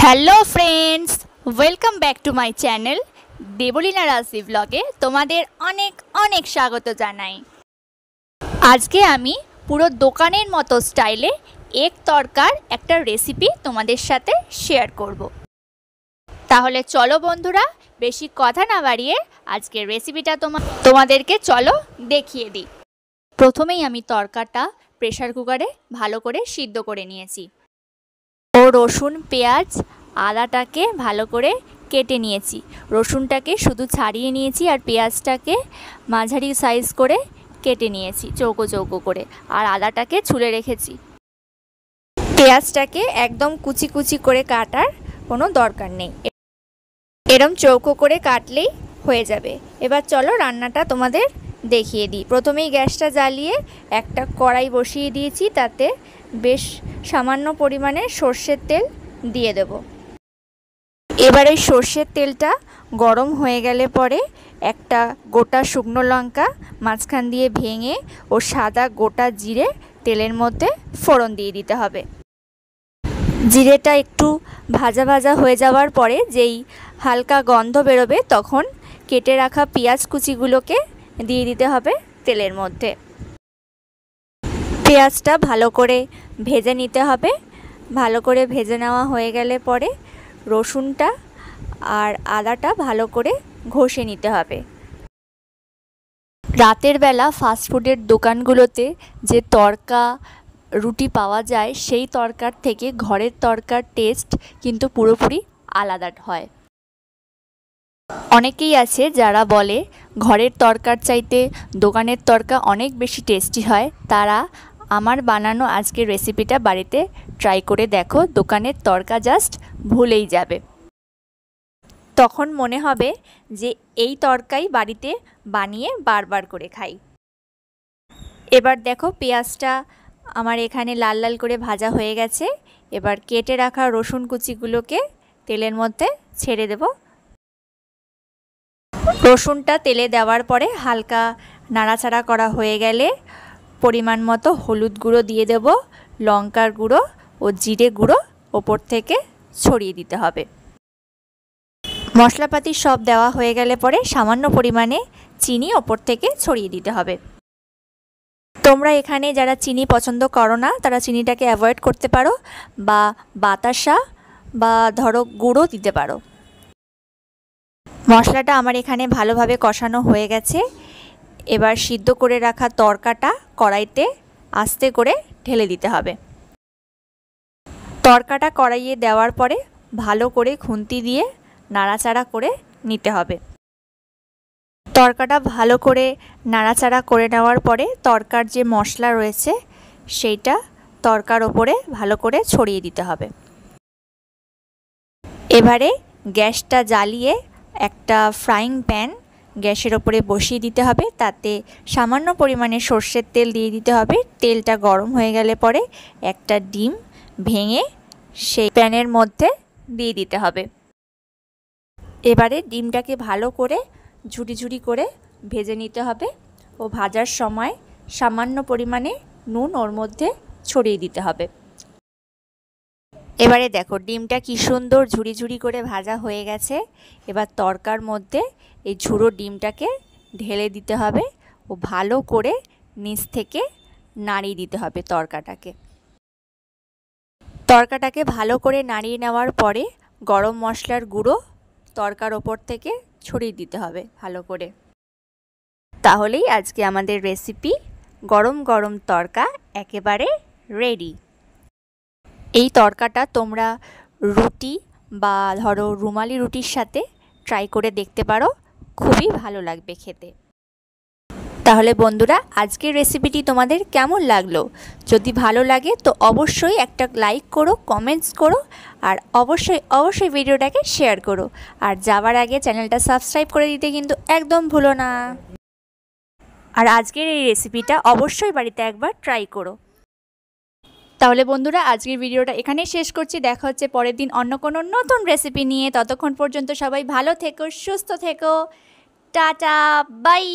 Hello friends, welcome back to my channel Debleena Rashi ব্লগে তোমাদের অনেক অনেক স্বাগত জানাই। আজকে আমি পুরো দোকানের মতো স্টাইলে এগ তড়কার একটা রেসিপি তোমাদের সাথে শেয়ার করব। তাহলে চলো বন্ধুরা, বেশি কথা না বাড়িয়ে আজকের রেসিপিটা তোমাদেরকে চলো দেখিয়ে দিই। প্রথমেই আমি তড়কাটা প্রেসার কুকারে ভালো করে সিদ্ধ করে নিয়েছি ও রসুন পেঁয়াজ আদাটাকে ভালো করে কেটে নিয়েছি। রসুনটাকে শুধু ছাড়িয়ে নিয়েছি আর পেঁয়াজটাকে মাঝারি সাইজ করে কেটে নিয়েছি চৌকো চৌকো করে, আর আদাটাকে ছুলে রেখেছি। পেঁয়াজটাকে একদম কুচি কুচি করে কাটার কোনো দরকার নেই, এরম চৌকো করে কাটলেই হয়ে যাবে। এবার চলো রান্নাটা তোমাদের দেখিয়ে দিই। প্রথমেই গ্যাসটা জ্বালিয়ে একটা কড়াই বসিয়ে দিয়েছি, তাতে বেশ সামান্য পরিমাণে সর্ষের তেল দিয়ে দেব। এবার এই সর্ষের তেলটা গরম হয়ে গেলে পরে একটা গোটা শুকনো লঙ্কা মাঝখান দিয়ে ভেঙে ও সাদা গোটা জিরে তেলের মধ্যে ফোড়ন দিয়ে দিতে হবে। জিরেটা একটু ভাজা ভাজা হয়ে যাওয়ার পরে যেই হালকা গন্ধ বেরোবে তখন কেটে রাখা পেঁয়াজ কুচিগুলোকে দিয়ে দিতে হবে তেলের মধ্যে। পেঁয়াজটা ভালো করে ভেজে নিতে হবে। ভালো করে ভেজে নেওয়া হয়ে গেলে পরে রসুনটা আর আদাটা ভালো করে ঘষে নিতে হবে। রাতের বেলা ফাস্টফুডের দোকানগুলোতে যে তড়কা রুটি পাওয়া যায় সেই তড়কার থেকে ঘরের তড়কার টেস্ট কিন্তু পুরোপুরি আলাদা হয়। অনেকেই আছে যারা বলে ঘরের তড়কার চাইতে দোকানের তড়কা অনেক বেশি টেস্টি হয়। তারা আমার বানানো আজকের রেসিপিটা বাড়িতে ট্রাই করে দেখো, দোকানের তড়কা জাস্ট ভুলেই যাবে। তখন মনে হবে যে এই তড়কাই বাড়িতে বানিয়ে বারবার করে খাই। এবার দেখো পেঁয়াজটা আমার এখানে লাল লাল করে ভাজা হয়ে গেছে। এবার কেটে রাখা রসুন কুচিগুলোকে তেলের মধ্যে ছেড়ে দেব। রসুনটা তেলে দেওয়ার পরে হালকা নাড়াচাড়া করা হয়ে গেলে পরিমাণ মতো হলুদ গুঁড়ো দিয়ে দেব, লঙ্কার গুঁড়ো ও জিরে গুঁড়ো ওপর থেকে ছড়িয়ে দিতে হবে। মশলাপাতি সব দেওয়া হয়ে গেলে পরে সামান্য পরিমাণে চিনি ওপর থেকে ছড়িয়ে দিতে হবে। তোমরা এখানে যারা চিনি পছন্দ করো না তারা চিনিটাকে অ্যাভয়েড করতে পারো, বা বাতাসা বা ধরো গুঁড়ো দিতে পারো। মশলাটা আমার এখানে ভালোভাবে কষানো হয়ে গেছে। এবার সিদ্ধ করে রাখা তড়কাটা কড়াইতে আস্তে করে ঢেলে দিতে হবে। তড়কাটা কড়াইয়ে দেওয়ার পরে ভালো করে খুন্তি দিয়ে নাড়াচাড়া করে নিতে হবে। তড়কাটা ভালো করে নাড়াচাড়া করে নেওয়ার পরে তড়কার যে মশলা রয়েছে সেইটা তড়কার ওপরে ভালো করে ছড়িয়ে দিতে হবে। এবারে গ্যাসটা জ্বালিয়ে একটা ফ্রাইং প্যান গ্যাসের ওপরে বসিয়ে দিতে হবে, তাতে সামান্য পরিমাণে সর্ষের তেল দিয়ে দিতে হবে। তেলটা গরম হয়ে গেলে পরে একটা ডিম ভেঙে সেই প্যানের মধ্যে দিয়ে দিতে হবে। এবারে ডিমটাকে ভালো করে ঝুড়ি ঝুড়ি করে ভেজে নিতে হবে ও ভাজার সময় সামান্য পরিমাণে নুন ওর মধ্যে ছড়িয়ে দিতে হবে। এবারে দেখো ডিমটা কি সুন্দর ঝুড়ি ঝুড়ি করে ভাজা হয়ে গেছে। এবার তড়কার মধ্যে এই ঝুড়ো ডিমটাকে ঢেলে দিতে হবে ও ভালো করে নিচ থেকে নাড়িয়ে দিতে হবে তড়কাটাকে ভালো করে নাড়িয়ে নেওয়ার পরে গরম মশলার গুঁড়ো তড়কার ওপর থেকে ছড়িয়ে দিতে হবে ভালো করে। তাহলেই আজকে আমাদের রেসিপি গরম গরম তড়কা একেবারে রেডি। এই তড়কাটা তোমরা রুটি বা ধরো রুমালি রুটির সাথে ট্রাই করে দেখতে পারো, খুবই ভালো লাগবে খেতে। তাহলে বন্ধুরা আজকের রেসিপিটি তোমাদের কেমন লাগলো? যদি ভালো লাগে তো অবশ্যই একটা লাইক করো, কমেন্টস করো, আর অবশ্যই ভিডিওটাকে শেয়ার করো। আর যাওয়ার আগে চ্যানেলটা সাবস্ক্রাইব করে দিতে কিন্তু একদম ভুলো না। আর আজকের এই রেসিপিটা অবশ্যই বাড়িতে একবার ট্রাই করো। তাহলে বন্ধুরা আজকের ভিডিওটা এখানেই শেষ করছি। দেখা হচ্ছে পরের দিন অন্য কোনো নতুন রেসিপি নিয়ে। ততক্ষণ পর্যন্ত সবাই ভালো থেকো, সুস্থ থেকো। Tata, by.